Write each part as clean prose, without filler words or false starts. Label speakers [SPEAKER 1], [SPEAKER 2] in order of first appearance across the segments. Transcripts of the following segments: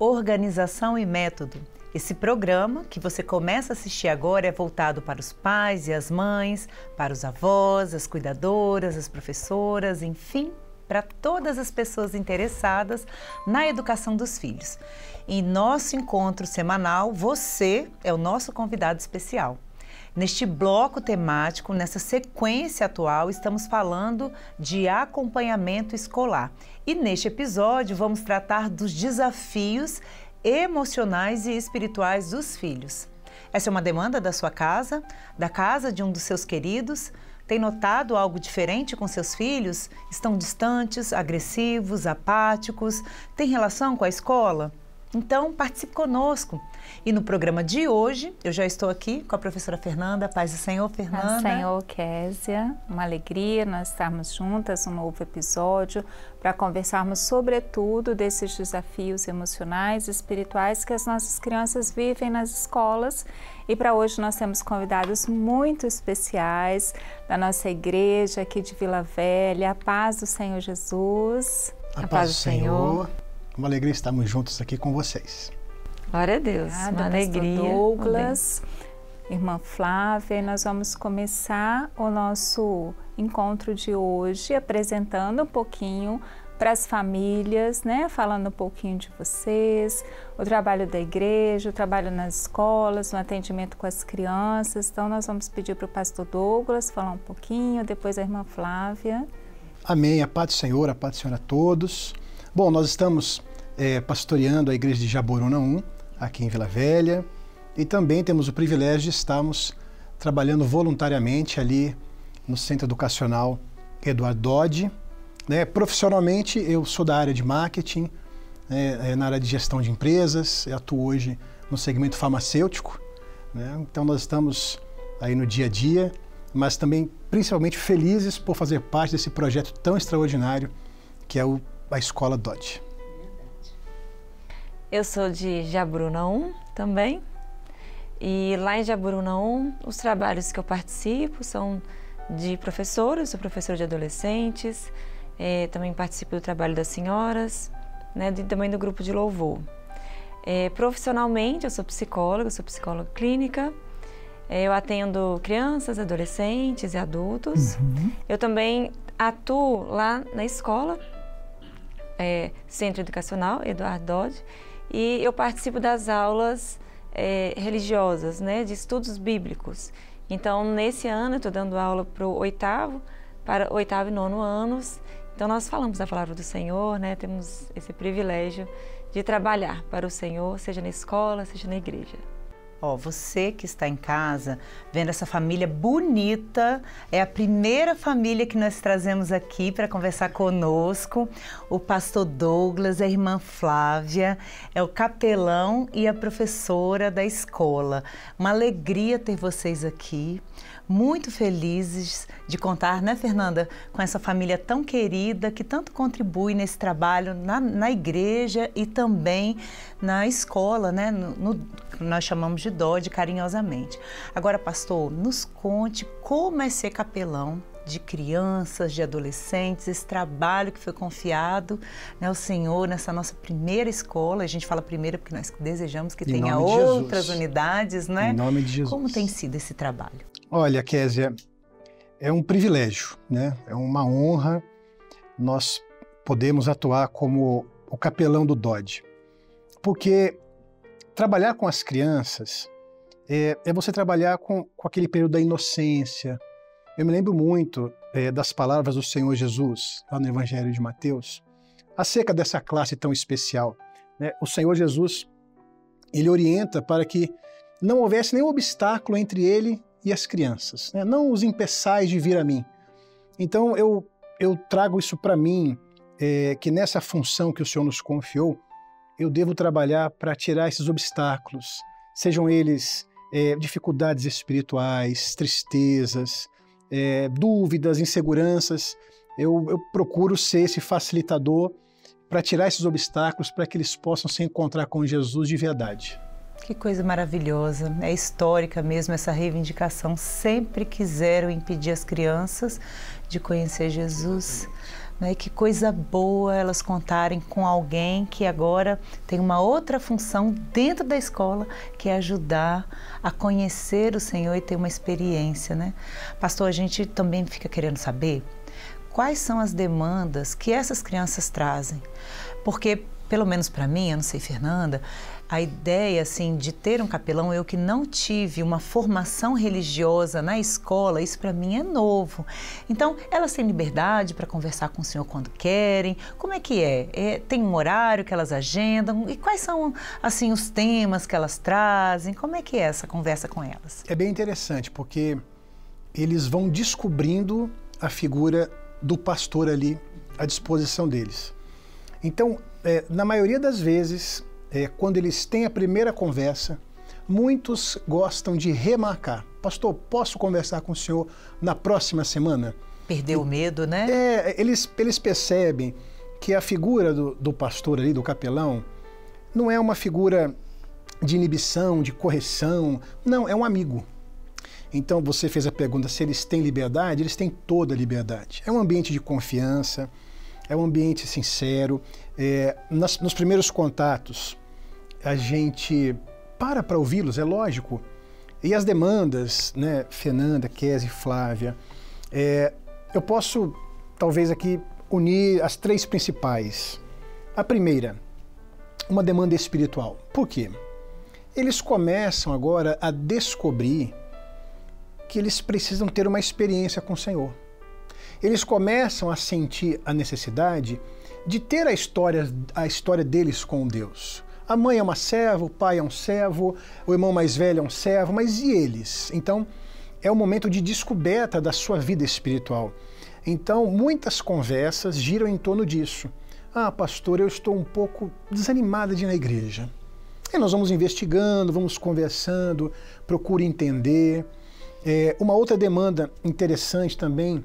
[SPEAKER 1] Organização e Método. Esse programa que você começa a assistir agora é voltado para os pais e as mães, para os avós, as cuidadoras, as professoras, enfim, para todas as pessoas interessadas na educação dos filhos. Em nosso encontro semanal, você é o nosso convidado especial. Neste bloco temático, nessa sequência atual, estamos falando de acompanhamento escolar. E neste episódio vamos tratar dos desafios emocionais e espirituais dos filhos. Essa é uma demanda da sua casa, da casa de um dos seus queridos? Tem notado algo diferente com seus filhos? Estão distantes, agressivos, apáticos? Tem relação com a escola? Então, participe conosco. E no programa de hoje, eu já estou aqui com a professora Fernanda. Paz do Senhor, Fernanda.
[SPEAKER 2] Paz do Senhor, Késia. Uma alegria nós estarmos juntas, um novo episódio, para conversarmos sobretudo desses desafios emocionais e espirituais que as nossas crianças vivem nas escolas. E para hoje nós temos convidados muito especiais da nossa igreja aqui de Vila Velha. A paz do Senhor Jesus.
[SPEAKER 3] A paz do Senhor. Uma alegria estarmos juntos aqui com vocês.
[SPEAKER 4] Glória a Deus, uma alegria.
[SPEAKER 2] Douglas, irmã Flávia, e nós vamos começar o nosso encontro de hoje apresentando um pouquinho para as famílias, né? Falando um pouquinho de vocês, o trabalho da igreja, o trabalho nas escolas, no atendimento com as crianças. Então nós vamos pedir para o pastor Douglas falar um pouquinho, depois a irmã Flávia.
[SPEAKER 3] Amém, a paz do Senhor a todos. Bom, nós estamos pastoreando a igreja de Jaboruna 1, aqui em Vila Velha, e também temos o privilégio de estarmos trabalhando voluntariamente ali no Centro Educacional Eduardo Dodge. Profissionalmente, eu sou da área de marketing, na área de gestão de empresas, eu atuo hoje no segmento farmacêutico, então nós estamos aí no dia a dia, mas também principalmente felizes por fazer parte desse projeto tão extraordinário que é a Escola Dodge.
[SPEAKER 4] Eu sou de Jaboruna 1 também, e lá em Jaboruna 1 os trabalhos que eu participo são de professora, eu sou professora de adolescentes, também participo do trabalho das senhoras, e também do grupo de louvor. Profissionalmente eu sou psicóloga clínica, eu atendo crianças, adolescentes e adultos. Eu também atuo lá na escola, Centro Educacional Eduardo Dodge, e eu participo das aulas religiosas, de estudos bíblicos. Então, nesse ano, eu estou dando aula para o oitavo e nono anos. Então, nós falamos da palavra do Senhor, temos esse privilégio de trabalhar para o Senhor, seja na escola, seja na igreja.
[SPEAKER 1] Você que está em casa, vendo essa família bonita, é a primeira família que nós trazemos aqui para conversar conosco. O pastor Douglas, a irmã Flávia, é o capelão e a professora da escola. Uma alegria ter vocês aqui, muito felizes de contar, Fernanda, com essa família tão querida que tanto contribui nesse trabalho na igreja e também na escola, nós chamamos de Dodge carinhosamente. Agora, pastor, nos conte como é ser capelão de crianças, de adolescentes, esse trabalho que foi confiado ao Senhor nessa nossa primeira escola. A gente fala primeira porque nós desejamos que tenha outras unidades,
[SPEAKER 3] Em nome de Jesus.
[SPEAKER 1] Como tem sido esse trabalho?
[SPEAKER 3] Olha, Késia, é um privilégio, é uma honra nós podemos atuar como o capelão do Dodge. Porque trabalhar com as crianças é você trabalhar com aquele período da inocência. Eu me lembro muito das palavras do Senhor Jesus, lá no Evangelho de Mateus, acerca dessa classe tão especial. O Senhor Jesus, ele orienta para que não houvesse nenhum obstáculo entre ele e as crianças, não os impeçais de vir a mim. Então eu trago isso para mim, que nessa função que o Senhor nos confiou, eu devo trabalhar para tirar esses obstáculos, sejam eles dificuldades espirituais, tristezas, dúvidas, inseguranças. Eu procuro ser esse facilitador para tirar esses obstáculos, para que eles possam se encontrar com Jesus de verdade.
[SPEAKER 1] Que coisa maravilhosa, é histórica mesmo essa reivindicação. Sempre quiseram impedir as crianças de conhecer Jesus. né? Que coisa boa elas contarem com alguém que agora tem uma outra função dentro da escola, que é ajudar a conhecer o Senhor e ter uma experiência, né? Pastor, a gente também fica querendo saber quais são as demandas que essas crianças trazem. Porque, pelo menos para mim, eu não sei, Fernanda, a ideia assim de ter um capelão, eu que não tive uma formação religiosa na escola, isso para mim é novo. Então, elas têm liberdade para conversar com o Senhor quando querem? Como é que é? Tem um horário que elas agendam? E quais são assim os temas que elas trazem? Como é que é essa conversa com elas?
[SPEAKER 3] É bem interessante, porque eles vão descobrindo a figura do pastor ali à disposição deles. Então, na maioria das vezes, quando eles têm a primeira conversa, muitos gostam de remarcar. Pastor, posso conversar com o senhor na próxima semana?
[SPEAKER 1] Perdeu o medo, né?
[SPEAKER 3] Eles percebem que a figura do pastor ali, do capelão, não é uma figura de inibição, de correção, não, é um amigo. Então, você fez a pergunta se eles têm liberdade, eles têm toda a liberdade. É um ambiente de confiança, é um ambiente sincero. Nos primeiros contatos, a gente para ouvi-los, é lógico. E as demandas, né, Fernanda, Kézia e Flávia, eu posso, talvez aqui, unir as três principais. A primeira, uma demanda espiritual. Por quê? Eles começam agora a descobrir que eles precisam ter uma experiência com o Senhor. Eles começam a sentir a necessidade de ter a história deles com Deus. A mãe é uma serva, o pai é um servo, o irmão mais velho é um servo, mas e eles? Então, é um momento de descoberta da sua vida espiritual. Então, muitas conversas giram em torno disso. Ah, pastor, eu estou um pouco desanimada de ir na igreja. E nós vamos investigando, vamos conversando, procure entender. Uma outra demanda interessante também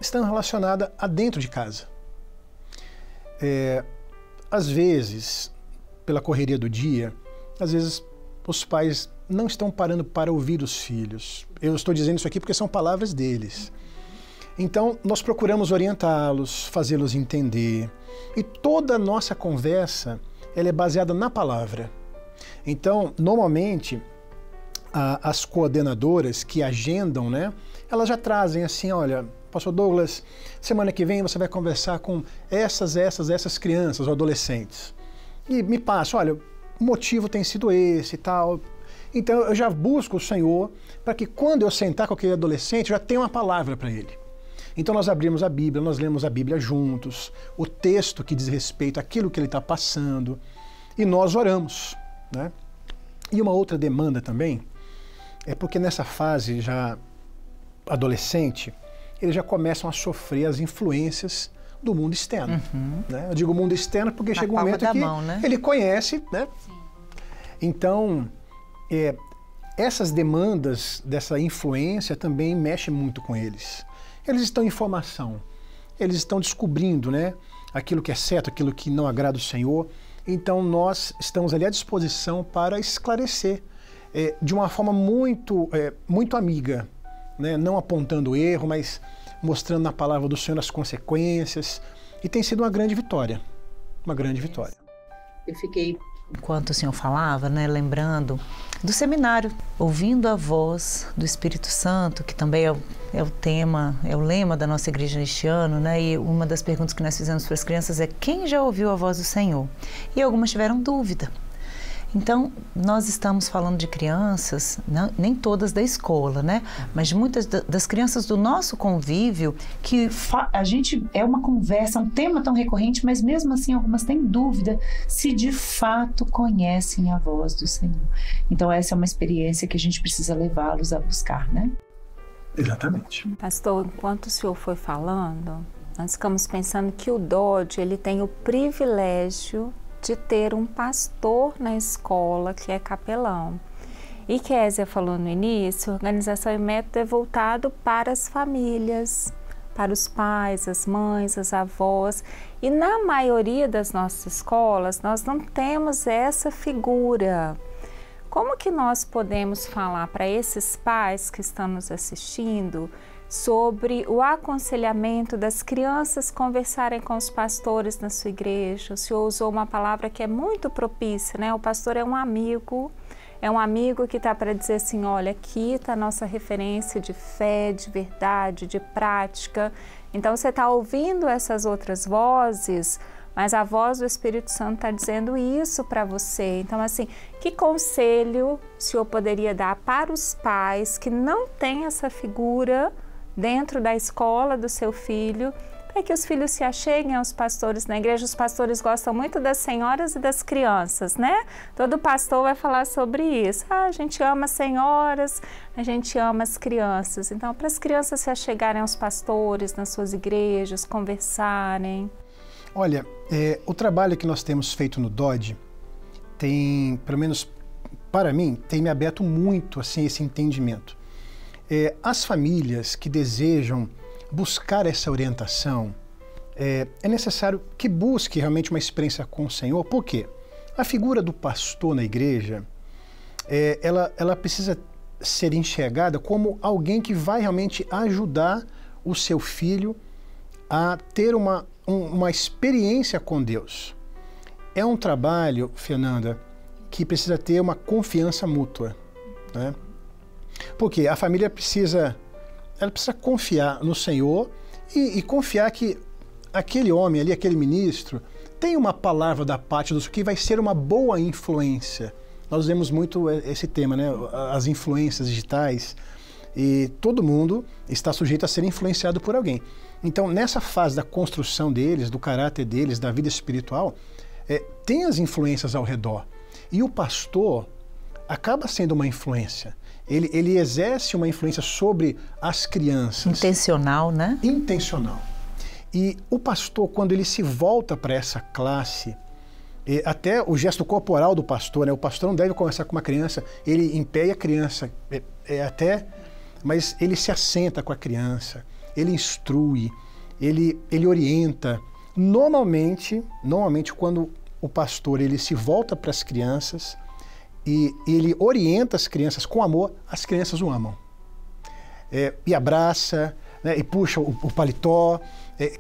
[SPEAKER 3] está relacionada a dentro de casa. Às vezes, pela correria do dia, às vezes os pais não estão parando para ouvir os filhos. Eu estou dizendo isso aqui porque são palavras deles. Então, nós procuramos orientá-los, fazê-los entender. E toda a nossa conversa, ela é baseada na palavra. Então, normalmente, as coordenadoras que agendam, né, elas já trazem assim, olha, pastor Douglas, semana que vem você vai conversar com essas crianças ou adolescentes. E me passa, olha, o motivo tem sido esse e tal. Então eu já busco o Senhor para que quando eu sentar com aquele adolescente, eu já tenha uma palavra para ele. Então nós abrimos a Bíblia, nós lemos a Bíblia juntos, o texto que diz respeito àquilo que ele está passando, e nós oramos, né? E uma outra demanda também, é porque nessa fase já adolescente, eles já começam a sofrer as influências do mundo externo. Né? Eu digo mundo externo porque chega um momento que né? Ele conhece, né? Sim. Então, essas demandas dessa influência também mexem muito com eles. Eles estão em formação, eles estão descobrindo, né, aquilo que é certo, aquilo que não agrada o Senhor. Então, nós estamos ali à disposição para esclarecer de uma forma muito amiga, né? Não apontando o erro, mas mostrando na palavra do Senhor as consequências. E tem sido uma grande vitória. Uma grande vitória.
[SPEAKER 1] Eu fiquei, enquanto o senhor falava, né, lembrando do seminário, ouvindo a voz do Espírito Santo, que também é o tema, é o lema da nossa igreja neste ano, né? E uma das perguntas que nós fizemos para as crianças é: quem já ouviu a voz do Senhor? E algumas tiveram dúvida. Então, nós estamos falando de crianças, nem todas da escola, né? Mas de muitas das crianças do nosso convívio, que a gente é uma conversa, um tema tão recorrente, mas mesmo assim algumas têm dúvida se de fato conhecem a voz do Senhor. Então, essa é uma experiência que a gente precisa levá-los a buscar, né?
[SPEAKER 3] Exatamente.
[SPEAKER 2] Pastor, enquanto o senhor foi falando, nós ficamos pensando que o DOD, ele tem o privilégio de ter um pastor na escola que é capelão. E Kézia falou no início, organização e método é voltado para as famílias, para os pais, as mães, as avós. E na maioria das nossas escolas, nós não temos essa figura. Como que nós podemos falar para esses pais que estão nos assistindo sobre o aconselhamento das crianças conversarem com os pastores na sua igreja. O senhor usou uma palavra que é muito propícia, né? O pastor é um amigo que está para dizer assim, olha, aqui está a nossa referência de fé, de verdade, de prática. Então você está ouvindo essas outras vozes, mas a voz do Espírito Santo está dizendo isso para você. Então, assim, que conselho o senhor poderia dar para os pais que não têm essa figura dentro da escola do seu filho, para que os filhos se acheguem aos pastores na igreja? Os pastores gostam muito das senhoras e das crianças, né? Todo pastor vai falar sobre isso. A gente ama as senhoras, a gente ama as crianças. Então, para as crianças se achegarem aos pastores nas suas igrejas, conversarem.
[SPEAKER 3] Olha, o trabalho que nós temos feito no DOD tem, pelo menos para mim, tem me aberto muito assim, esse entendimento. As famílias que desejam buscar essa orientação, é necessário que busque realmente uma experiência com o Senhor. Por quê? A figura do pastor na igreja, ela precisa ser enxergada como alguém que vai realmente ajudar o seu filho a ter uma experiência com Deus. É um trabalho, Fernanda, que precisa ter uma confiança mútua, né? Porque a família precisa confiar no Senhor e confiar que aquele homem ali, aquele ministro, tem uma palavra da parte do Senhor que vai ser uma boa influência. Nós vemos muito esse tema, né? As influências digitais, e todo mundo está sujeito a ser influenciado por alguém. Então, nessa fase da construção deles, do caráter deles, da vida espiritual, tem as influências ao redor. E o pastor acaba sendo uma influência. Ele exerce uma influência sobre as crianças.
[SPEAKER 1] Intencional, né?
[SPEAKER 3] Intencional. E o pastor, quando ele se volta para essa classe, até o gesto corporal do pastor, né? O pastor não deve conversar com uma criança, ele em pé e a criança, mas ele se assenta com a criança, ele instrui, ele orienta. Normalmente, quando o pastor ele se volta para as crianças, e ele orienta as crianças com amor, as crianças o amam. E abraça, né, e puxa o paletó,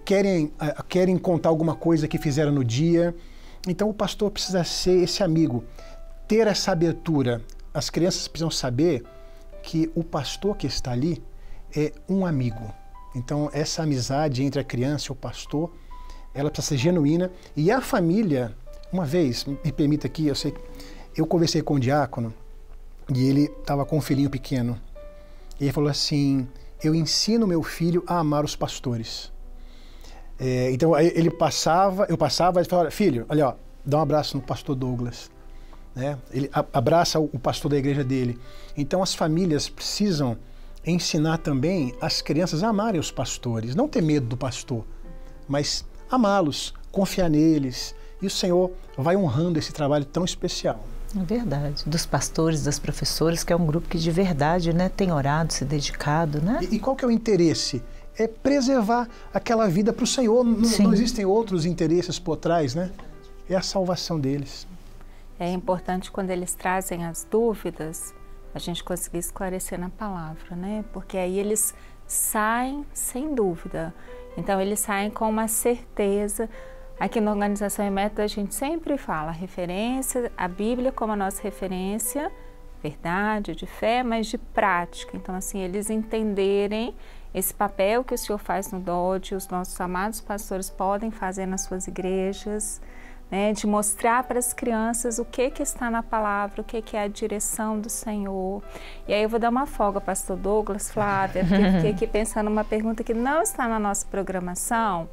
[SPEAKER 3] querem contar alguma coisa que fizeram no dia. Então o pastor precisa ser esse amigo, ter essa abertura. As crianças precisam saber que o pastor que está ali é um amigo. Então essa amizade entre a criança e o pastor, ela precisa ser genuína. E a família, uma vez, me permita aqui, eu conversei com um diácono e ele estava com um filhinho pequeno. E ele falou assim, eu ensino meu filho a amar os pastores. Então eu passava e falava, filho, olha, ó, dá um abraço no pastor Douglas. Né? Ele abraça o pastor da igreja dele. Então as famílias precisam ensinar também as crianças a amarem os pastores. Não ter medo do pastor, mas amá-los, confiar neles. E o Senhor vai honrando esse trabalho tão especial.
[SPEAKER 1] É verdade. Dos pastores, das professoras, que é um grupo que de verdade, né, tem orado, se dedicado, né?
[SPEAKER 3] E qual que é o interesse? É preservar aquela vida para o Senhor. Não existem outros interesses por trás, né? É a salvação deles.
[SPEAKER 2] É importante quando eles trazem as dúvidas, a gente conseguir esclarecer na palavra, né? Porque aí eles saem sem dúvida. Então eles saem com uma certeza. Aqui na Organização e Método a gente sempre fala referência, a Bíblia como a nossa referência, verdade, de fé, mas de prática. Então assim, eles entenderem esse papel que o Senhor faz no DOD, os nossos amados pastores podem fazer nas suas igrejas, né, de mostrar para as crianças o que está na palavra, o que é a direção do Senhor. E aí eu vou dar uma folga, pastor Douglas, Flávia, porque eu fiquei aqui pensando numa pergunta que não está na nossa programação,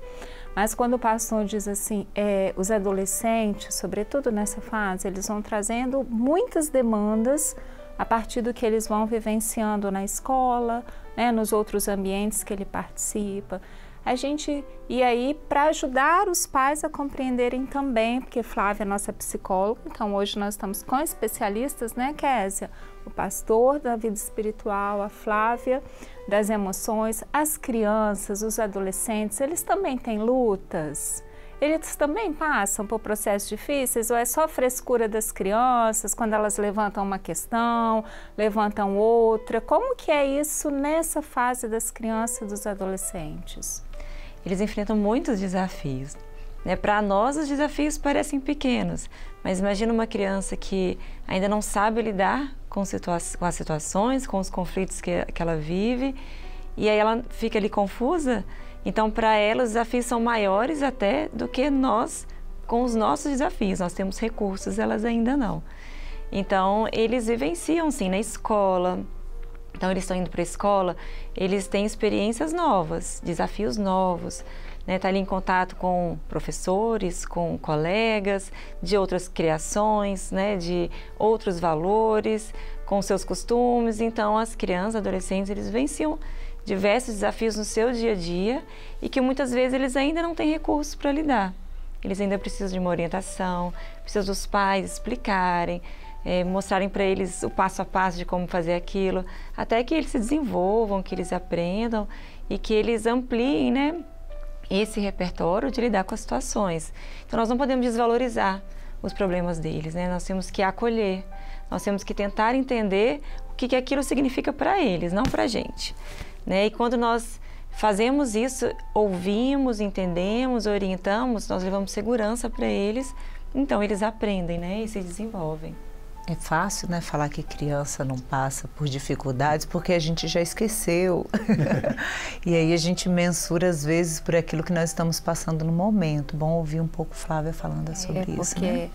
[SPEAKER 2] mas quando o pastor diz assim, os adolescentes, sobretudo nessa fase, eles vão trazendo muitas demandas a partir do que eles vão vivenciando na escola, né, nos outros ambientes que ele participa. E aí, para ajudar os pais a compreenderem também, porque Flávia é nossa psicóloga, então hoje nós estamos com especialistas, né, Késia? O pastor da vida espiritual, a Flávia das emoções, as crianças, os adolescentes, eles também têm lutas, eles também passam por processos difíceis ou é só frescura das crianças quando elas levantam uma questão, levantam outra? Como que é isso nessa fase das crianças e dos adolescentes?
[SPEAKER 4] Eles enfrentam muitos desafios. Para nós, os desafios parecem pequenos, mas imagina uma criança que ainda não sabe lidar com as situações, com os conflitos que ela vive, e aí ela fica ali confusa. Então, para ela, os desafios são maiores até do que nós com os nossos desafios. Nós temos recursos, elas ainda não. Então, eles vivenciam, sim, na escola. Então, eles estão indo para a escola, eles têm experiências novas, desafios novos. Tá ali em contato com professores, com colegas, de outras criações, de outros valores, com seus costumes. Então, as crianças, adolescentes, eles venciam diversos desafios no seu dia a dia e que muitas vezes eles ainda não têm recursos para lidar. Eles ainda precisam de uma orientação, precisam dos pais explicarem, mostrarem para eles o passo a passo de como fazer aquilo, até que eles se desenvolvam, que eles aprendam e que eles ampliem, esse repertório de lidar com as situações. Então, nós não podemos desvalorizar os problemas deles, Nós temos que acolher, nós temos que tentar entender o que aquilo significa para eles, não para a gente. E quando nós fazemos isso, ouvimos, entendemos, orientamos, nós levamos segurança para eles, então eles aprendem, e se desenvolvem.
[SPEAKER 1] É fácil, falar que criança não passa por dificuldades, porque a gente já esqueceu. E aí a gente mensura, às vezes, por aquilo que nós estamos passando no momento. Bom ouvir um pouco Flávia falando sobre isso,
[SPEAKER 2] porque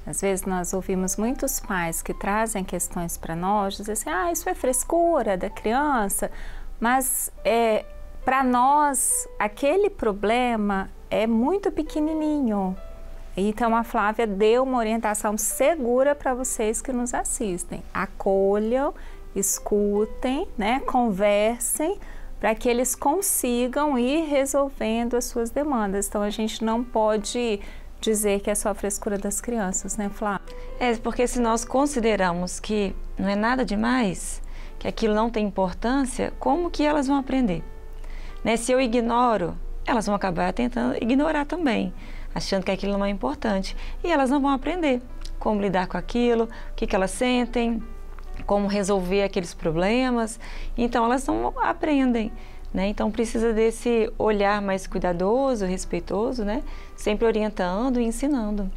[SPEAKER 2] às vezes nós ouvimos muitos pais que trazem questões para nós, dizem assim, isso é frescura da criança, mas para nós aquele problema é muito pequenininho. Então, a Flávia deu uma orientação segura para vocês que nos assistem. Acolham, escutem, conversem, para que eles consigam ir resolvendo as suas demandas. Então, a gente não pode dizer que é só a frescura das crianças, Flávia?
[SPEAKER 4] Porque se nós consideramos que não é nada demais, que aquilo não tem importância, como que elas vão aprender? Se eu ignoro, elas vão acabar tentando ignorar também, achando que aquilo não é importante. E elas não vão aprender como lidar com aquilo, o que elas sentem, como resolver aqueles problemas. Então, elas não aprendem, Então, precisa desse olhar mais cuidadoso, respeitoso, Sempre orientando e ensinando.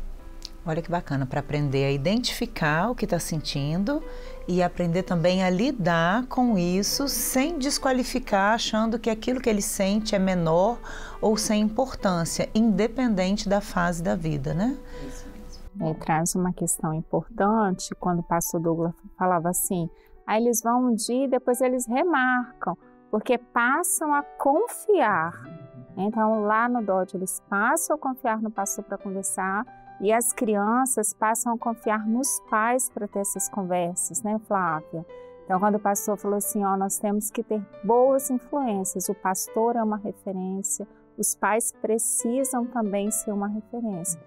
[SPEAKER 1] Olha que bacana, para aprender a identificar o que está sentindo e aprender também a lidar com isso sem desqualificar, achando que aquilo que ele sente é menor ou sem importância, independente da fase da vida,
[SPEAKER 2] Isso mesmo. Traz uma questão importante, quando o pastor Douglas falava assim, eles vão um dia e depois eles remarcam, porque passam a confiar. Então, lá no DOD, eles passam a confiar no pastor para conversar, e as crianças passam a confiar nos pais para ter essas conversas, Flávia? Então, quando o pastor falou assim, nós temos que ter boas influências, o pastor é uma referência, os pais precisam também ser uma referência.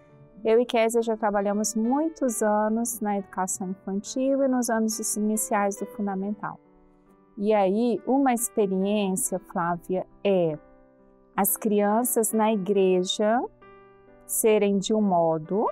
[SPEAKER 2] Eu e Kézia já trabalhamos muitos anos na educação infantil e nos anos iniciais do fundamental. E aí, uma experiência, Flávia, é as crianças na igreja serem de um modo,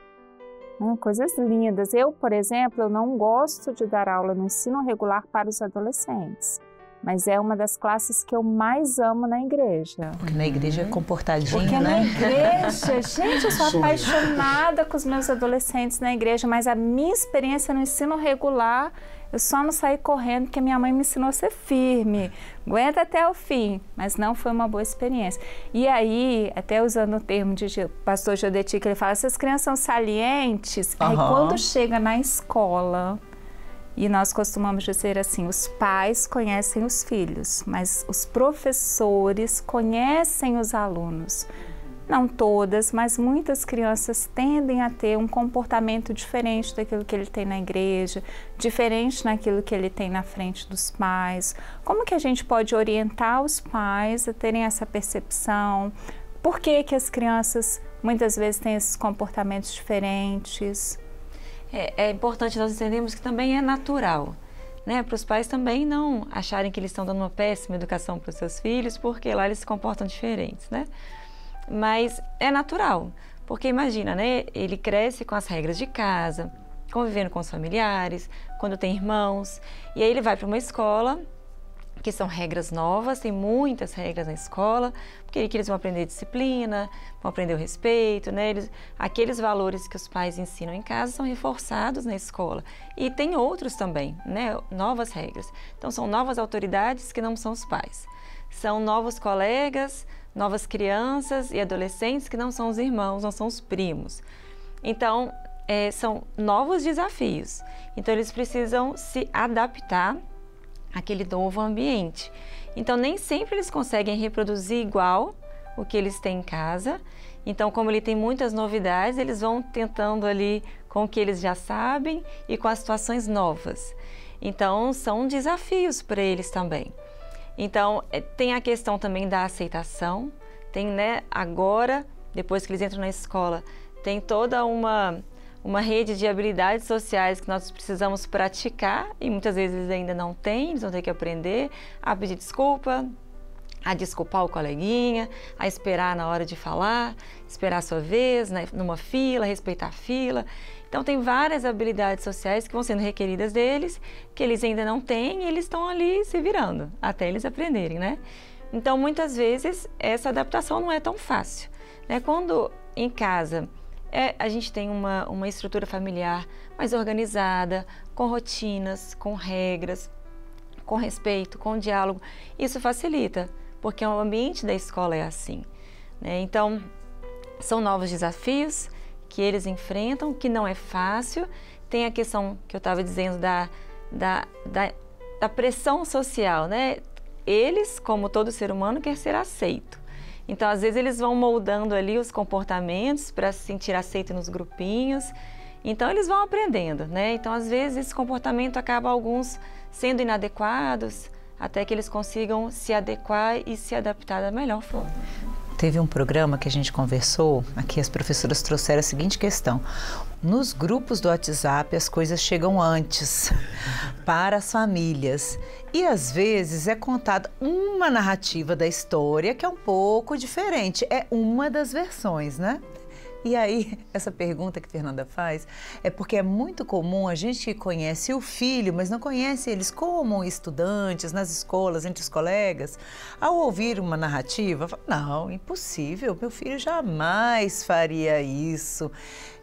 [SPEAKER 2] coisas lindas. Eu, por exemplo, eu não gosto de dar aula no ensino regular para os adolescentes, mas é uma das classes que eu mais amo na igreja.
[SPEAKER 1] Porque na igreja é comportadinho,
[SPEAKER 2] Porque na igreja, gente, eu sou apaixonada com os meus adolescentes na igreja, mas a minha experiência no ensino regular, eu só não saí correndo porque minha mãe me ensinou a ser firme, aguenta até o fim, mas não foi uma boa experiência. E aí, até usando o termo de pastor Jodeti, que ele fala, essas crianças são salientes, aí quando chega na escola, e nós costumamos dizer assim, os pais conhecem os filhos, mas os professores conhecem os alunos. Não todas, mas muitas crianças tendem a ter um comportamento diferente daquilo que ele tem na igreja, diferente daquilo que ele tem na frente dos pais. Como que a gente pode orientar os pais a terem essa percepção? Por que que as crianças muitas vezes têm esses comportamentos diferentes?
[SPEAKER 4] É importante nós entendermos que também é natural, para os pais também não acharem que eles estão dando uma péssima educação para os seus filhos, porque lá eles se comportam diferentes, Mas é natural, Porque imagina, né? Ele cresce com as regras de casa, convivendo com os familiares, quando tem irmãos, e aí ele vai para uma escola que são regras novas, tem muitas regras na escola, porque eles vão aprender disciplina, vão aprender o respeito, né? Aqueles valores que os pais ensinam em casa são reforçados na escola. E tem outros também, né? Novas regras. Então, são novas autoridades que não são os pais. São novos colegas, novas crianças e adolescentes que não são os irmãos, não são os primos. Então, são novos desafios. Então, eles precisam se adaptar àquele novo ambiente. Então, nem sempre eles conseguem reproduzir igual o que eles têm em casa. Então, como ele tem muitas novidades, eles vão tentando ali com o que eles já sabem e com as situações novas. Então, são desafios para eles também. Então, tem a questão também da aceitação. Tem, né, agora, depois que eles entram na escola, tem toda uma rede de habilidades sociais que nós precisamos praticar e muitas vezes eles ainda não têm, eles vão ter que aprender a pedir desculpa, a desculpar o coleguinha, a esperar na hora de falar, esperar a sua vez, né, numa fila, respeitar a fila. Então, tem várias habilidades sociais que vão sendo requeridas deles, que eles ainda não têm e eles estão ali se virando, até eles aprenderem, né? Então, muitas vezes, essa adaptação não é tão fácil, né? Quando em casa a gente tem uma estrutura familiar mais organizada, com rotinas, com regras, com respeito, com diálogo, isso facilita, porque o ambiente da escola é assim, né? Então, são novos desafios que eles enfrentam, que não é fácil. Tem a questão que eu estava dizendo da pressão social, né? Eles, como todo ser humano, quer ser aceito. Então, às vezes, eles vão moldando ali os comportamentos para se sentir aceito nos grupinhos. Então, eles vão aprendendo, né? Então, às vezes, esse comportamento acaba alguns sendo inadequados, até que eles consigam se adequar e se adaptar da melhor forma.
[SPEAKER 1] Teve um programa que a gente conversou, aqui as professoras trouxeram a seguinte questão: nos grupos do WhatsApp as coisas chegam antes para as famílias e às vezes é contada uma narrativa da história que é um pouco diferente, é uma das versões, né? E aí, essa pergunta que a Fernanda faz é porque é muito comum a gente que conhece o filho, mas não conhece eles como estudantes, nas escolas, entre os colegas, ao ouvir uma narrativa, fala, não, impossível, meu filho jamais faria isso,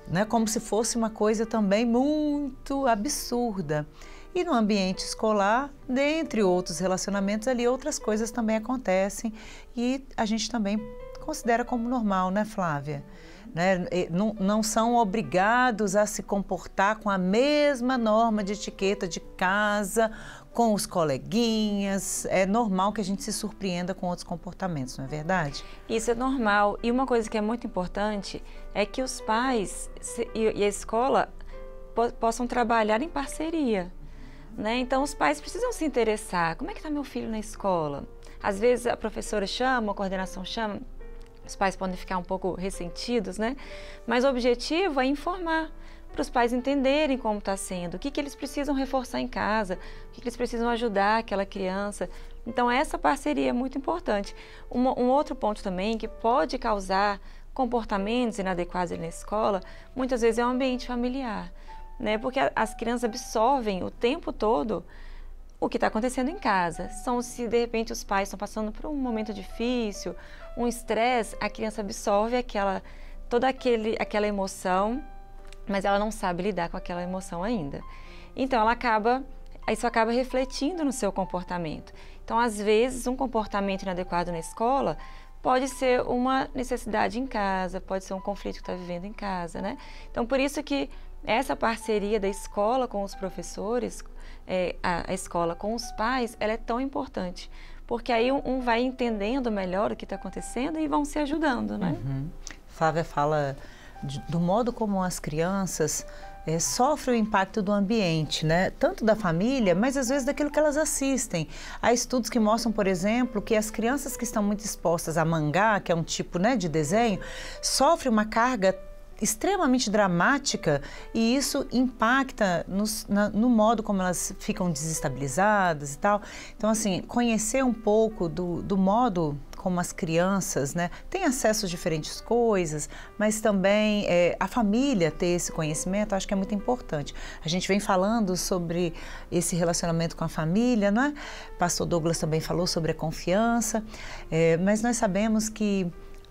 [SPEAKER 1] né? Como se fosse uma coisa também muito absurda. E no ambiente escolar, dentre outros relacionamentos ali, outras coisas também acontecem e a gente também considera como normal, né, Flávia? Né? Não são obrigados a se comportar com a mesma norma de etiqueta de casa, com os coleguinhas. É normal que a gente se surpreenda com outros comportamentos, não é verdade?
[SPEAKER 4] Isso é normal. E uma coisa que é muito importante é que os pais e a escola possam trabalhar em parceria, né? Então, os pais precisam se interessar. Como é que está meu filho na escola? Às vezes, a professora chama, a coordenação chama. Os pais podem ficar um pouco ressentidos, né? Mas o objetivo é informar, para os pais entenderem como está sendo, o que eles precisam reforçar em casa, o que eles precisam ajudar aquela criança. Então, essa parceria é muito importante. Um outro ponto também que pode causar comportamentos inadequados na escola, muitas vezes é o ambiente familiar, né? Porque as crianças absorvem o tempo todo o que está acontecendo em casa. Se de repente os pais estão passando por um momento difícil, um estresse, a criança absorve toda aquela emoção, mas ela não sabe lidar com aquela emoção ainda. Então isso acaba refletindo no seu comportamento. Então, às vezes, um comportamento inadequado na escola pode ser uma necessidade em casa, pode ser um conflito que está vivendo em casa, né? Então, por isso que essa parceria da escola com os professores, a escola com os pais, ela é tão importante, porque aí um vai entendendo melhor o que está acontecendo e vão se ajudando, né?
[SPEAKER 1] Uhum. Flávia fala do modo como as crianças sofrem o impacto do ambiente, né? Tanto da família, mas às vezes daquilo que elas assistem. Há estudos que mostram, por exemplo, que as crianças que estão muito expostas a mangá, que é um tipo, né, de desenho, sofrem uma carga extremamente dramática e isso impacta no modo como elas ficam desestabilizadas e tal. Então, assim, conhecer um pouco do modo como as crianças, né, têm acesso a diferentes coisas, mas também a família ter esse conhecimento, acho que é muito importante. A gente vem falando sobre esse relacionamento com a família, não é? Pastor Douglas também falou sobre a confiança, mas nós sabemos que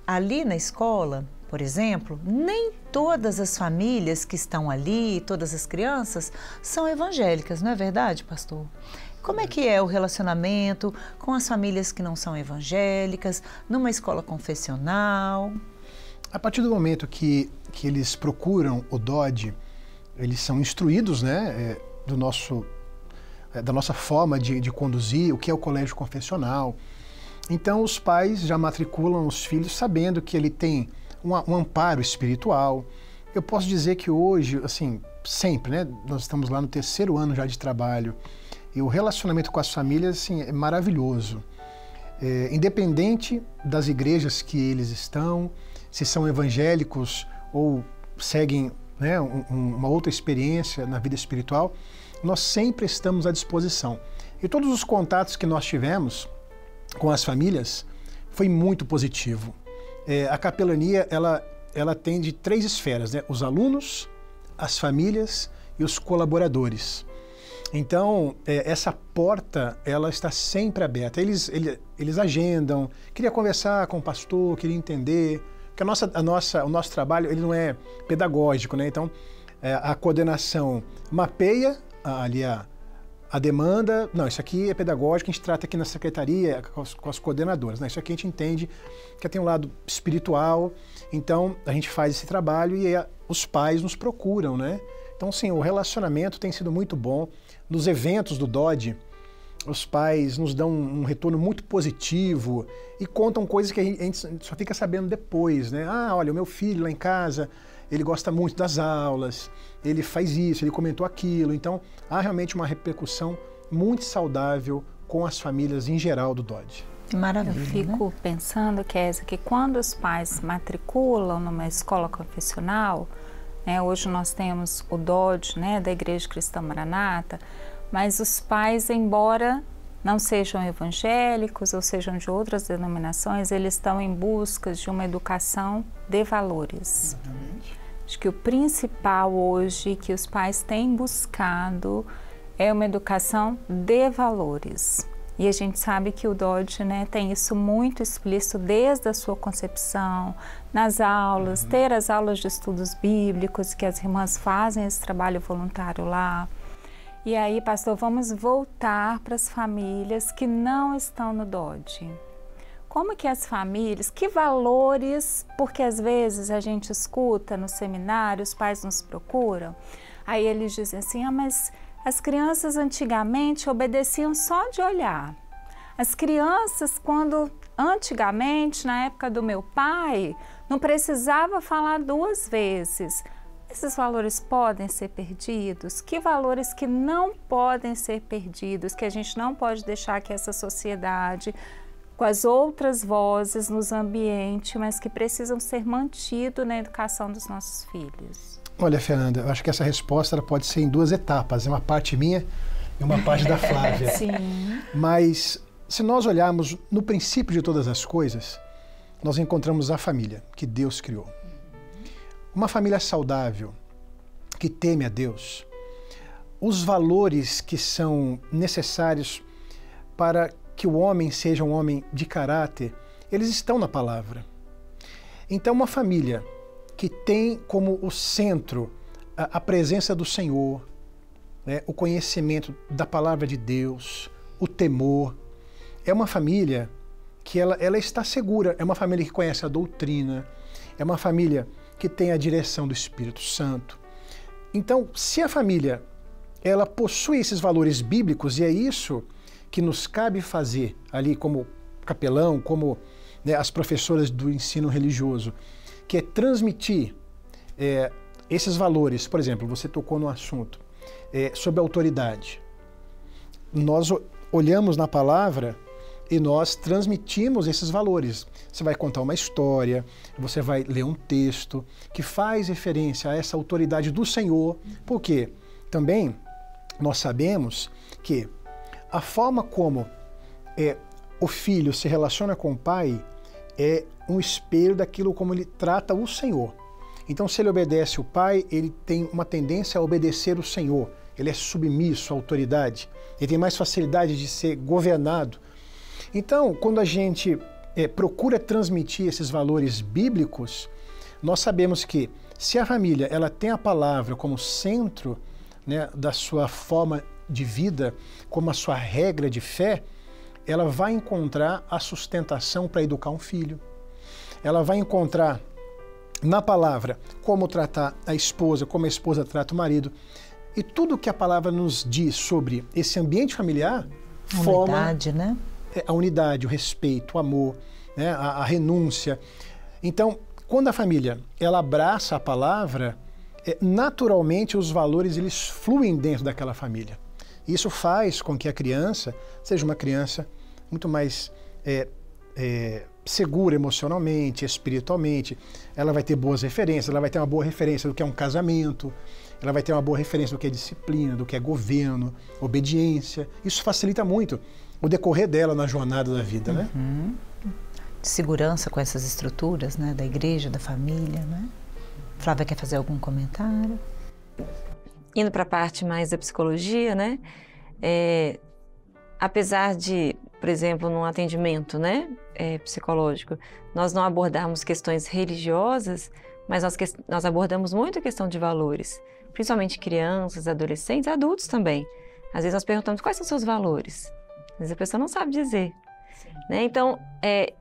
[SPEAKER 1] ali na escola, por exemplo, nem todas as famílias que estão ali, todas as crianças, são evangélicas, não é verdade, pastor? Como é que é o relacionamento com as famílias que não são evangélicas, numa escola confessional?
[SPEAKER 3] A partir do momento que eles procuram o DOD, eles são instruídos, né, da nossa forma de conduzir, o que é o colégio confessional. Então os pais já matriculam os filhos sabendo que ele tem um amparo espiritual. Eu posso dizer que hoje, assim, sempre, né, nós estamos lá no 3º ano já de trabalho, e o relacionamento com as famílias, assim, é maravilhoso. Independente das igrejas que eles estão, se são evangélicos ou seguem, né, uma outra experiência na vida espiritual, nós sempre estamos à disposição. E todos os contatos que nós tivemos com as famílias foi muito positivo. A capelania, ela tem de 3 esferas, né? Os alunos, as famílias e os colaboradores. Então, essa porta, ela está sempre aberta. Eles agendam, queria conversar com o pastor, queria entender, porque o nosso trabalho ele não é pedagógico, né? Então, a coordenação mapeia ali a demanda. Não, isso aqui é pedagógico, a gente trata aqui na secretaria com as coordenadoras, né? Isso aqui a gente entende que tem um lado espiritual, então a gente faz esse trabalho e os pais nos procuram, né? Então, sim, o relacionamento tem sido muito bom. Nos eventos do DOD, os pais nos dão um retorno muito positivo e contam coisas que a gente só fica sabendo depois, né? Ah, olha, o meu filho lá em casa, ele gosta muito das aulas, ele faz isso, ele comentou aquilo. Então, há realmente uma repercussão muito saudável com as famílias em geral do DOD.
[SPEAKER 1] Maravilha,
[SPEAKER 2] eu fico
[SPEAKER 1] né?
[SPEAKER 2] pensando, Kézia, que quando os pais matriculam numa escola confessional, né, hoje nós temos o DOD, né, da Igreja Cristã Maranata, mas os pais, embora não sejam evangélicos ou sejam de outras denominações, eles estão em busca de uma educação de valores. Acho que o principal hoje que os pais têm buscado é uma educação de valores. E a gente sabe que o DOD, né, tem isso muito explícito desde a sua concepção, nas aulas, ter as aulas de estudos bíblicos, que as irmãs fazem esse trabalho voluntário lá. E aí, pastor, vamos voltar para as famílias que não estão no DOD. Como que as famílias, que valores, porque às vezes a gente escuta no seminário, os pais nos procuram, aí eles dizem assim, mas as crianças antigamente obedeciam só de olhar. As crianças, antigamente, na época do meu pai, não precisava falar 2 vezes. Esses valores podem ser perdidos? Que valores que não podem ser perdidos, que a gente não pode deixar que essa sociedade, com as outras vozes nos ambientes, mas que precisam ser mantidos na educação dos nossos filhos?
[SPEAKER 3] Olha, Fernanda, eu acho que essa resposta ela pode ser em 2 etapas, uma parte minha e uma parte da Flávia.
[SPEAKER 2] Sim.
[SPEAKER 3] Mas se nós olharmos no princípio de todas as coisas, nós encontramos a família que Deus criou. Uma família saudável, que teme a Deus, os valores que são necessários para que o homem seja um homem de caráter, eles estão na palavra. Então, uma família que tem como o centro a presença do Senhor, né, o conhecimento da palavra de Deus, o temor, é uma família que ela está segura, é uma família que conhece a doutrina, é uma família que tem a direção do Espírito Santo. Então, se a família ela possui esses valores bíblicos, e é isso que nos cabe fazer ali como capelão, como, né, as professoras do ensino religioso, que é transmitir esses valores. Por exemplo, você tocou no assunto sobre a autoridade. Nós olhamos na palavra e nós transmitimos esses valores. Você vai contar uma história, você vai ler um texto que faz referência a essa autoridade do Senhor, porque também nós sabemos que a forma como o filho se relaciona com o pai é um espelho daquilo como ele trata o Senhor. Então, se ele obedece o pai, ele tem uma tendência a obedecer o Senhor. Ele é submisso à autoridade. Ele tem mais facilidade de ser governado. Então, quando a gente procura transmitir esses valores bíblicos, nós sabemos que se a família ela tem a palavra como centro, né, da sua forma de vida, como a sua regra de fé, ela vai encontrar a sustentação para educar um filho. Ela vai encontrar na palavra como tratar a esposa, como a esposa trata o marido. E tudo que a palavra nos diz sobre esse ambiente familiar forma
[SPEAKER 1] Unidade, né?
[SPEAKER 3] A unidade, o respeito, o amor, né, a renúncia. Então, quando a família ela abraça a palavra, naturalmente os valores eles fluem dentro daquela família. Isso faz com que a criança seja uma criança muito mais segura emocionalmente, espiritualmente. Ela vai ter boas referências, ela vai ter uma boa referência do que é um casamento, ela vai ter uma boa referência do que é disciplina, do que é governo, obediência. Isso facilita muito o decorrer dela na jornada da vida, né?
[SPEAKER 1] De segurança com essas estruturas, né? Da igreja, da família, né? Flávia quer fazer algum comentário?
[SPEAKER 4] Indo para a parte mais da psicologia, né? Apesar de, por exemplo, num atendimento, né, psicológico, nós não abordarmos questões religiosas, mas nós abordamos muito a questão de valores, principalmente crianças, adolescentes, adultos também. Às vezes nós perguntamos quais são os seus valores. Às vezes a pessoa não sabe dizer. Né? Então,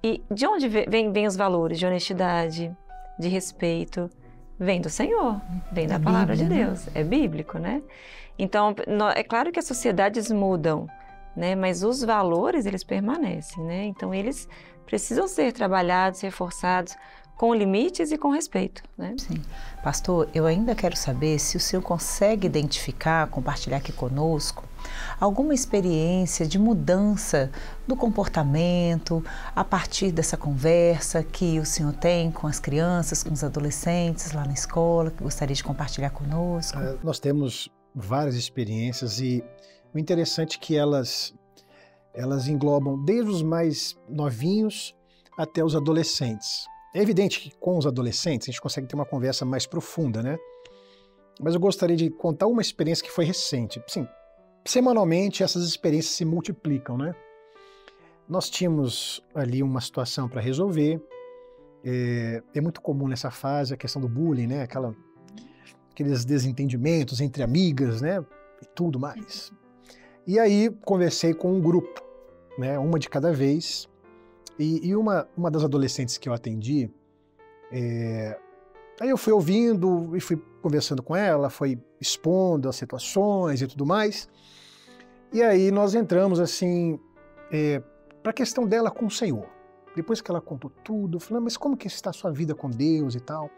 [SPEAKER 4] e de onde vem os valores de honestidade, de respeito? Vem do Senhor, vem da palavra de Deus. É bíblico, né? Então, é claro que as sociedades mudam, né? Mas os valores, eles permanecem, né? Então, eles precisam ser trabalhados, reforçados, com limites e com respeito, né?
[SPEAKER 1] Sim. Pastor, eu ainda quero saber se o senhor consegue identificar, compartilhar aqui conosco, alguma experiência de mudança do comportamento a partir dessa conversa que o senhor tem com as crianças, com os adolescentes lá na escola, que gostaria de compartilhar conosco?
[SPEAKER 3] Nós temos várias experiências e o interessante é que elas englobam desde os mais novinhos até os adolescentes. É evidente que com os adolescentes a gente consegue ter uma conversa mais profunda, né? Mas eu gostaria de contar uma experiência que foi recente. Sim, semanalmente essas experiências se multiplicam, né? Nós tínhamos ali uma situação para resolver. É muito comum nessa fase a questão do bullying, né? Aqueles desentendimentos entre amigas, né? E tudo mais. E aí conversei com um grupo, né? Uma de cada vez. E uma das adolescentes que eu atendi, aí eu fui ouvindo e fui conversando com ela, foi expondo as situações e tudo mais. E aí nós entramos assim para a questão dela com o Senhor. Depois que ela contou tudo, eu falei, mas como que está a sua vida com Deus e tal?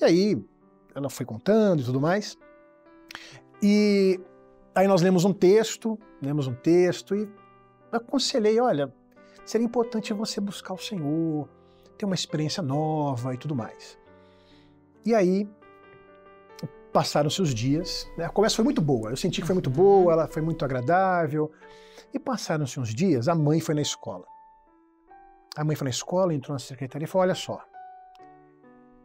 [SPEAKER 3] E aí ela foi contando e tudo mais. E aí nós lemos um texto e aconselhei, olha, seria importante você buscar o Senhor, ter uma experiência nova e tudo mais. E aí, passaram-se os dias, né? A conversa foi muito boa, eu senti que foi muito boa, ela foi muito agradável. E passaram-se uns dias, a mãe foi na escola. A mãe foi na escola, entrou na secretaria e falou, olha só,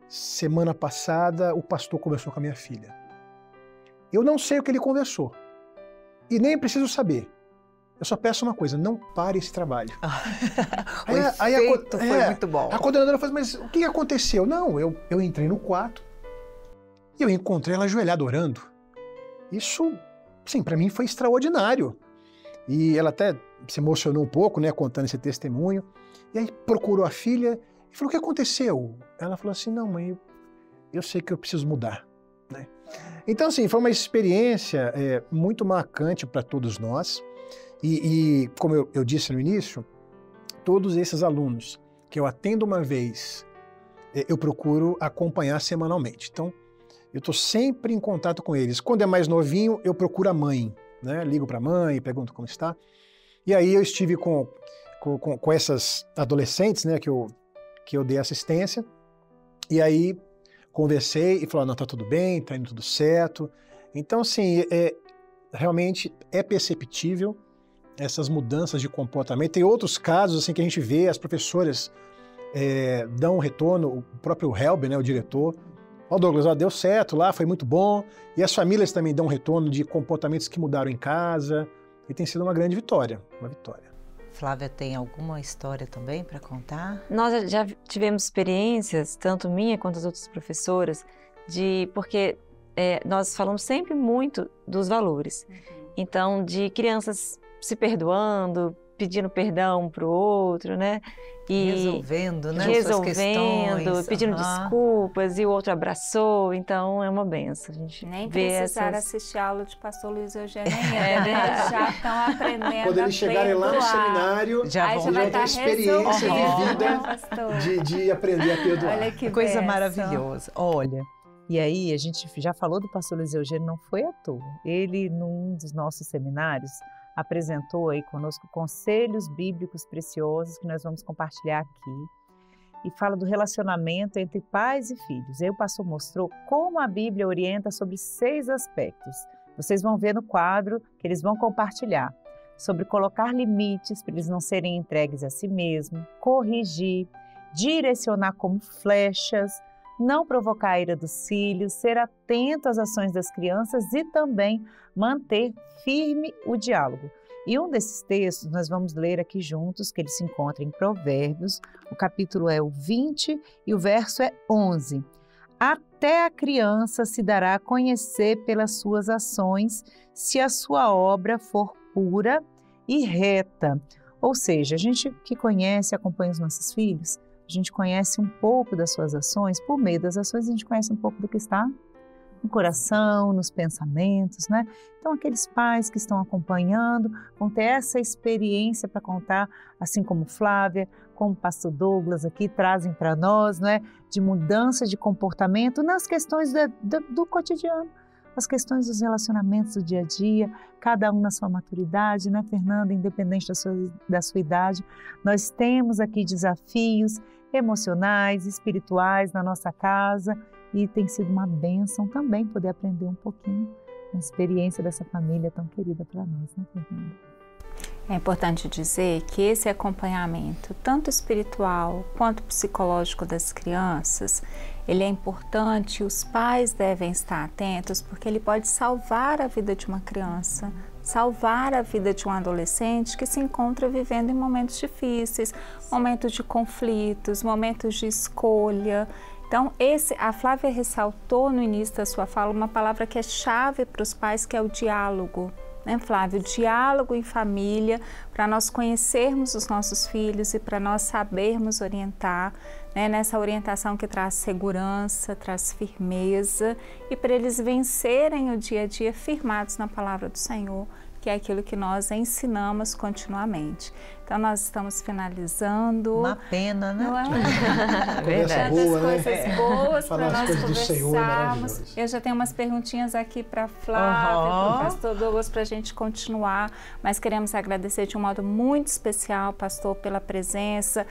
[SPEAKER 3] semana passada o pastor conversou com a minha filha. Eu não sei o que ele conversou, e nem preciso saber. Eu só peço uma coisa, não pare esse trabalho.
[SPEAKER 1] O efeito foi muito bom.
[SPEAKER 3] A coordenadora falou, mas o que aconteceu? Não, eu entrei no quarto e eu encontrei ela ajoelhada orando. Isso, sim, para mim foi extraordinário. E ela até se emocionou um pouco, né, contando esse testemunho. E aí procurou a filha e falou, o que aconteceu? Ela falou assim, não, mãe, eu sei que eu preciso mudar. Né? Então, assim, foi uma experiência muito marcante para todos nós. E como eu disse no início, todos esses alunos que eu atendo uma vez, eu procuro acompanhar semanalmente. Então, eu estou sempre em contato com eles. Quando é mais novinho, eu procuro a mãe, né? Ligo para a mãe, pergunto como está. E aí eu estive com essas adolescentes, né, que eu dei assistência. E aí conversei e falei, não, está tudo bem, está indo tudo certo. Então, assim, realmente é perceptível essas mudanças de comportamento. Tem outros casos assim que a gente vê, as professoras dão um retorno, o próprio Helber, né, o diretor, Douglas, deu certo lá, foi muito bom, e as famílias também dão um retorno de comportamentos que mudaram em casa, e tem sido uma grande vitória, uma vitória.
[SPEAKER 1] Flávia, tem alguma história também para contar?
[SPEAKER 4] Nós já tivemos experiências, tanto minha quanto as outras professoras, porque nós falamos sempre muito dos valores. Então, de crianças se perdoando, pedindo perdão um para o outro, né? E
[SPEAKER 1] resolvendo, né?
[SPEAKER 4] Resolvendo, pedindo desculpas, e o outro abraçou, então é uma benção. A gente
[SPEAKER 2] nem precisaram assistir a aula de pastor Luiz Eugênio, já estão aprendendo.
[SPEAKER 3] Quando eles chegarem lá no seminário, já vão ter a experiência vivida de aprender a perdoar.
[SPEAKER 1] Olha que coisa maravilhosa. Olha, e aí a gente já falou do pastor Luiz Eugênio, não foi à toa. Ele, num dos nossos seminários, apresentou aí conosco conselhos bíblicos preciosos que nós vamos compartilhar aqui, e fala do relacionamento entre pais e filhos. Aí o pastor mostrou como a Bíblia orienta sobre 6 aspectos. Vocês vão ver no quadro que eles vão compartilhar, sobre colocar limites para eles não serem entregues a si mesmos, corrigir, direcionar como flechas, não provocar a ira dos filhos, ser atento às ações das crianças e também manter firme o diálogo. E um desses textos nós vamos ler aqui juntos, que ele se encontra em Provérbios, o capítulo é o 20 e o verso é 11. Até a criança se dará a conhecer pelas suas ações, se a sua obra for pura e reta. Ou seja, a gente que conhece e acompanha os nossos filhos, a gente conhece um pouco das suas ações, por meio das ações a gente conhece um pouco do que está no coração, nos pensamentos, né? Então aqueles pais que estão acompanhando vão ter essa experiência para contar, assim como Flávia, como o pastor Douglas aqui trazem para nós, né? De mudança de comportamento nas questões do cotidiano, as questões dos relacionamentos do dia a dia, cada um na sua maturidade, né, Fernanda? Independente da sua idade, nós temos aqui desafios emocionais, espirituais na nossa casa, e tem sido uma bênção também poder aprender um pouquinho da experiência dessa família tão querida para nós, né, Fernanda?
[SPEAKER 2] É importante dizer que esse acompanhamento, tanto espiritual quanto psicológico das crianças, ele é importante e os pais devem estar atentos, porque ele pode salvar a vida de uma criança, salvar a vida de um adolescente que se encontra vivendo em momentos difíceis, momentos de conflitos, momentos de escolha. Então, a Flávia ressaltou no início da sua fala uma palavra que é chave para os pais, que é o diálogo. Né, Flávio? O diálogo em família, para nós conhecermos os nossos filhos e para nós sabermos orientar, né, nessa orientação que traz segurança, traz firmeza, e para eles vencerem o dia a dia firmados na palavra do Senhor, que é aquilo que nós ensinamos continuamente. Então, nós estamos finalizando.
[SPEAKER 1] Uma pena, né?
[SPEAKER 2] Não é?
[SPEAKER 3] Verdade.
[SPEAKER 2] Tantas coisas boas para nós
[SPEAKER 3] conversarmos.
[SPEAKER 2] Eu já tenho umas perguntinhas aqui para a Flávia, para o pastor Douglas, para a gente continuar, mas queremos agradecer de um modo muito especial, pastor, pela presença,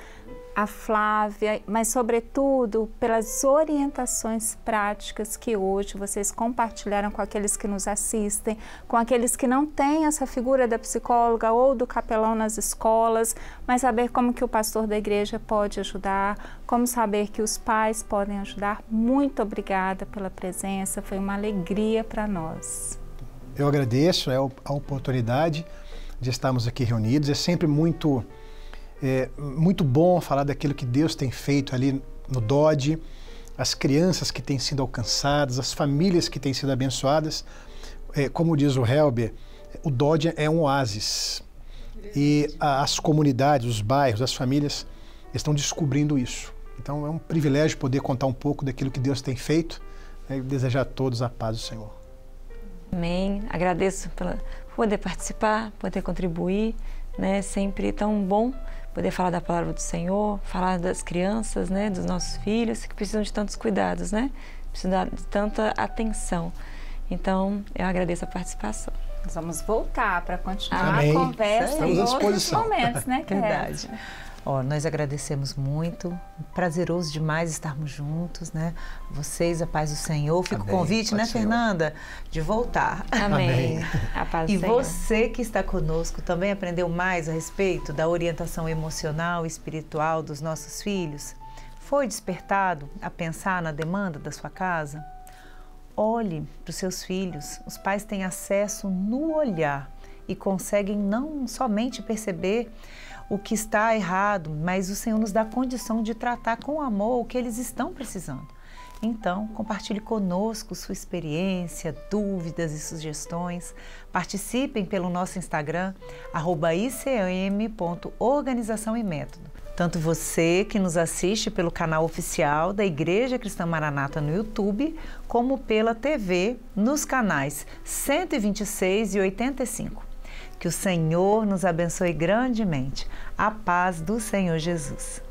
[SPEAKER 2] a Flávia, mas sobretudo pelas orientações práticas que hoje vocês compartilharam com aqueles que nos assistem, com aqueles que não têm essa figura da psicóloga ou do capelão nas escolas, mas saber como que o pastor da igreja pode ajudar, como saber que os pais podem ajudar. Muito obrigada pela presença, foi uma alegria para nós.
[SPEAKER 3] Eu agradeço a oportunidade de estarmos aqui reunidos, é sempre muito bom falar daquilo que Deus tem feito ali no DOD, as crianças que têm sido alcançadas, as famílias que têm sido abençoadas. Como diz o Helber, o DOD é um oásis e as comunidades, os bairros, as famílias estão descobrindo isso. Então é um privilégio poder contar um pouco daquilo que Deus tem feito, e desejar a todos a paz do Senhor.
[SPEAKER 4] Amém. Agradeço por poder participar, poder contribuir, né? Sempre tão bom poder falar da palavra do Senhor, falar das crianças, né, dos nossos filhos, que precisam de tantos cuidados, né? Precisam de tanta atenção. Então, eu agradeço a participação.
[SPEAKER 2] Nós vamos voltar para continuar
[SPEAKER 3] Amém.
[SPEAKER 2] a conversa em outros momentos, né,
[SPEAKER 1] Verdade. Nós agradecemos muito, prazeroso demais estarmos juntos, né? Vocês, a paz do Senhor. Fica o convite, né, Fernanda, de voltar.
[SPEAKER 4] Amém. A paz do
[SPEAKER 1] E
[SPEAKER 4] Senhor.
[SPEAKER 1] você que está conosco também aprendeu mais a respeito da orientação emocional e espiritual dos nossos filhos? Foi despertado a pensar na demanda da sua casa? Olhe para os seus filhos. Os pais têm acesso no olhar e conseguem não somente perceber o que está errado, mas o Senhor nos dá condição de tratar com amor o que eles estão precisando. Então, compartilhe conosco sua experiência, dúvidas e sugestões. Participem pelo nosso Instagram, @icm.organização e método. Tanto você que nos assiste pelo canal oficial da Igreja Cristã Maranata no YouTube, como pela TV nos canais 126 e 85. Que o Senhor nos abençoe grandemente. A paz do Senhor Jesus.